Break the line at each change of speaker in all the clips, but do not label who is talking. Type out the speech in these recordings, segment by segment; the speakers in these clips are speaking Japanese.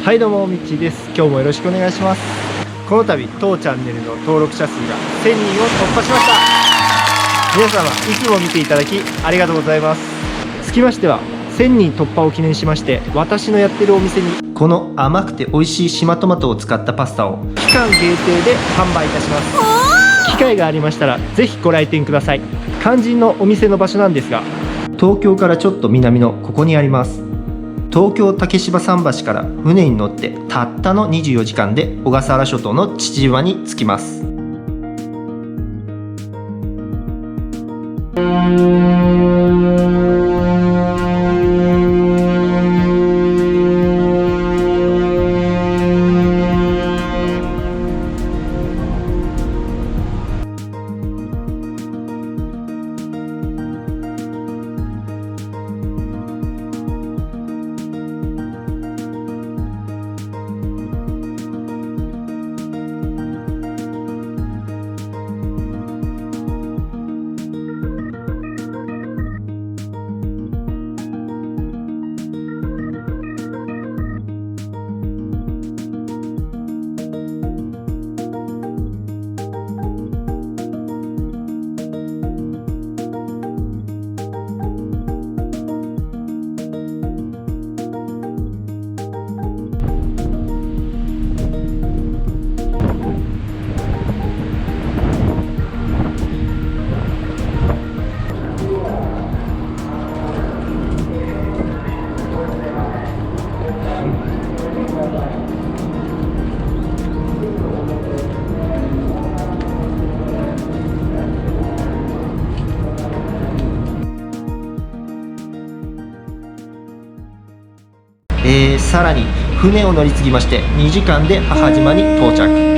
はいどうもみっちーです。今日もよろしくお願いします。この度当チャンネルの登録者数が1000人を突破しました。皆様いつも見ていただきありがとうございます。つきましては1000人突破を記念しまして、私のやってるお店にこの甘くて美味しい島トマトを使ったパスタを期間限定で販売いたします。機会がありましたらぜひご来店ください。肝心のお店の場所なんですが、東京からちょっと南のここにあります。東京竹芝桟橋から船に乗ってたったの24時間で小笠原諸島の父島に着きます。さらに船を乗り継ぎまして2時間で母島に到着。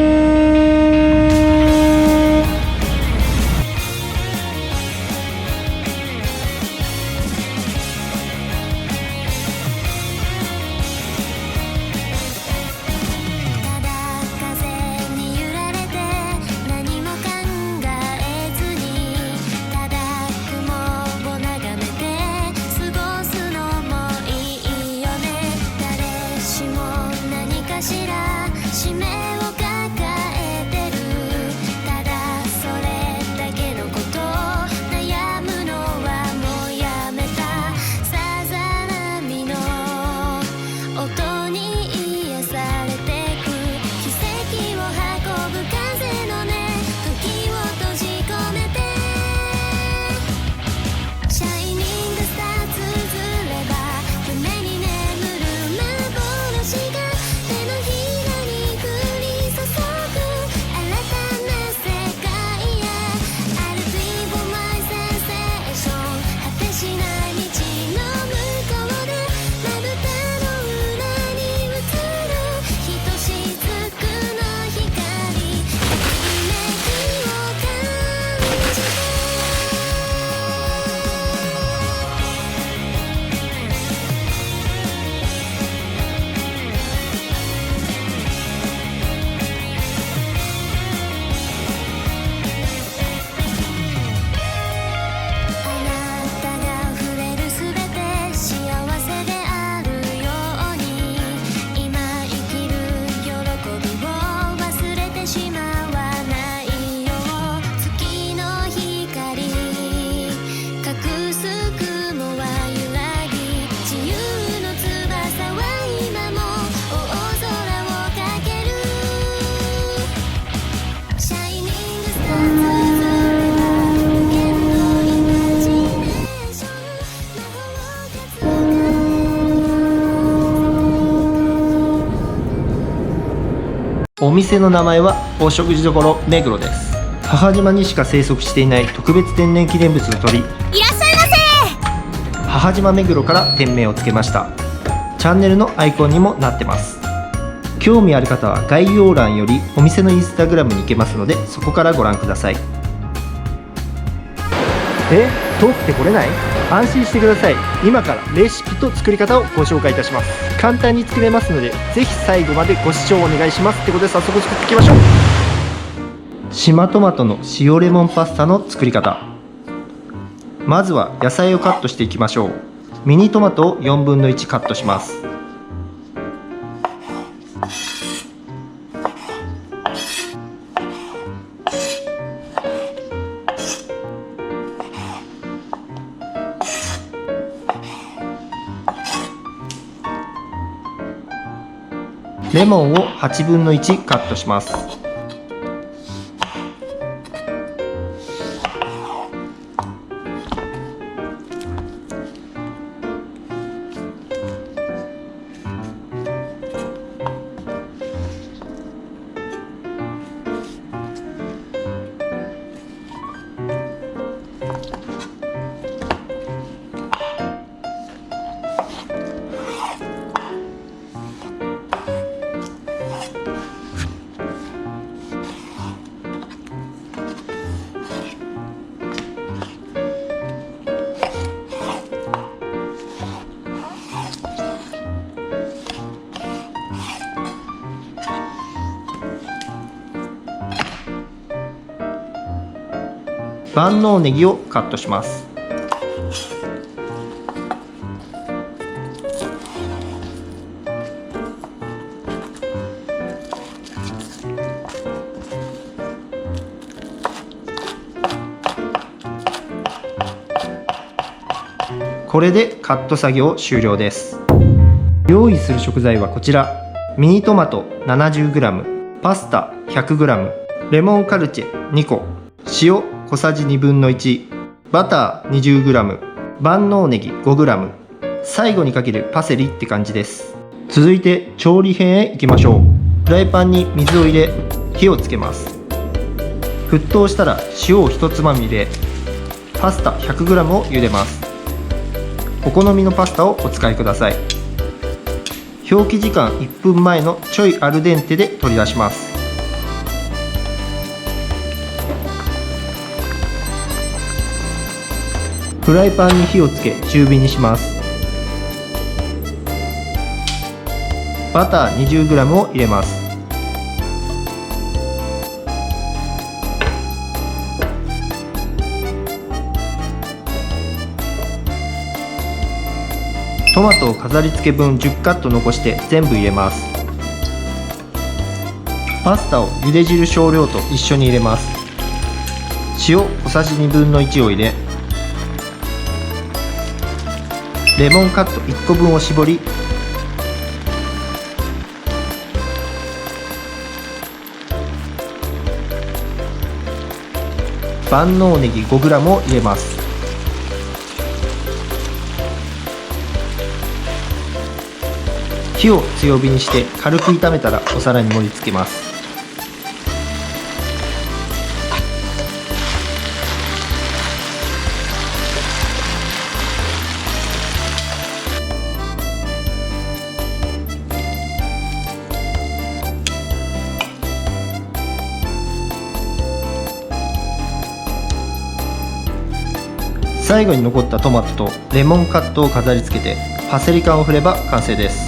お店の名前はお食事処目黒です。母島にしか生息していない特別天然記念物の鳥、いらっしゃいませ。母島目黒から店名をつけました。チャンネルのアイコンにもなってます。興味ある方は概要欄よりお店のインスタグラムに行けますので、そこからご覧ください。遠くて来れない？安心してください。今からレシピと作り方をご紹介いたします。簡単に作れますので、ぜひ最後までご視聴お願いします。ってことで早速作っていきましょう。島トマトの塩レモンパスタの作り方。まずは野菜をカットしていきましょう。ミニトマトを1/4カットします。レモンを8分の1カットします。万能ネギをカットします。これでカット作業終了です。用意する食材はこちら。ミニトマト 70g、 パスタ 100g、 レモンカルチェ2個、塩小さじ1/2、バター 20g、 万能ネギ 5g、 最後にかけるパセリって感じです。続いて調理編へ行きましょう。フライパンに水を入れ火をつけます。沸騰したら塩を1つまみ入れ、パスタ 100g を茹でます。お好みのパスタをお使いください。表記時間1分前のちょいアルデンテで取り出します。フライパンに火をつけ中火にします。バター 20g を入れます。トマトを飾り付け分10カット残して全部入れます。パスタを茹で汁少量と一緒に入れます。塩小さじ1/2を入れ、レモンカット1個分を絞り、万能ネギ 5g を入れます。火を強火にして軽く炒めたらお皿に盛り付けます。最後に残ったトマトとレモンカットを飾り付けてパセリ缶を振れば完成です。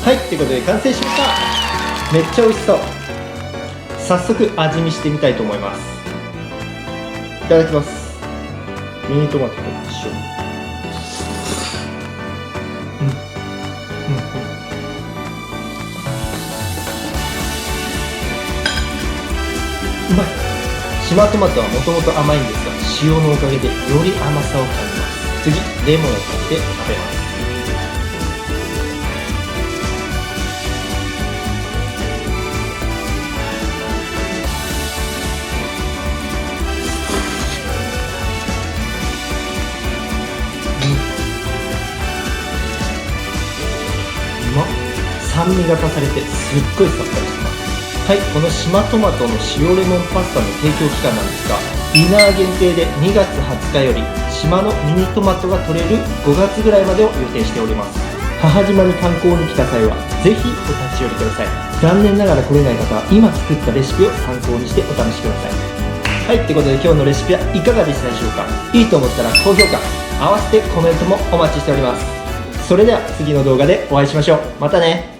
はい、ということで完成しました。めっちゃ美味しそう。早速味見してみたいと思います。いただきます。ミニトマトと一緒に。うまい。島トマトはもともと甘いんですが、塩のおかげでより甘さを感じます。次、レモンをかけて食べます。酸味が足されてすっごいさっぱりしてます。はい、この島トマトの塩レモンパスタの提供期間なんですが、ディナー限定で2月20日より島のミニトマトが取れる5月ぐらいまでを予定しております。母島に観光に来た際はぜひお立ち寄りください。残念ながら来れない方は今作ったレシピを参考にしてお試しください。はい、ということで今日のレシピはいかがでしたでしょうか。いいと思ったら高評価、合わせてコメントもお待ちしております。それでは次の動画でお会いしましょう。またね。